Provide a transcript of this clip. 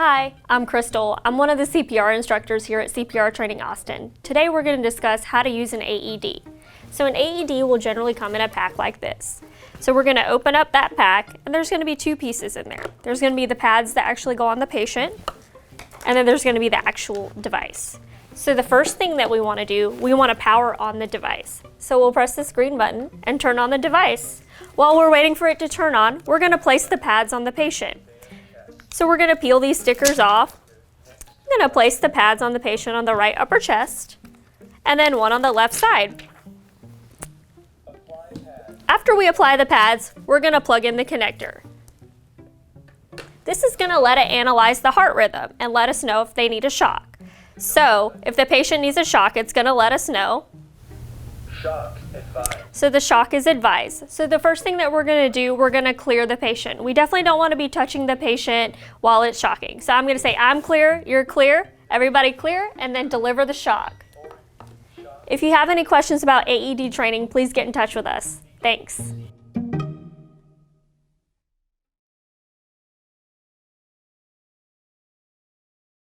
Hi, I'm Crystal. I'm one of the CPR instructors here at CPR Training Austin. Today we're going to discuss how to use an AED. So an AED will generally come in a pack like this. So we're going to open up that pack and there's going to be two pieces in there. There's going to be the pads that actually go on the patient, and then there's going to be the actual device. So the first thing that we want to do, we want to power on the device. So we'll press this green button and turn on the device. While we're waiting for it to turn on, we're going to place the pads on the patient. So we're going to peel these stickers off. I'm going to place the pads on the patient on the right upper chest, and then one on the left side. After we apply the pads, we're going to plug in the connector. This is going to let it analyze the heart rhythm and let us know if they need a shock. So if the patient needs a shock, it's going to let us know. Shock advised. So the shock is advised. So the first thing that we're going to do, we're going to clear the patient. We definitely don't want to be touching the patient while it's shocking. So I'm going to say, I'm clear, you're clear, everybody clear, and then deliver the shock. If you have any questions about AED training, please get in touch with us. Thanks.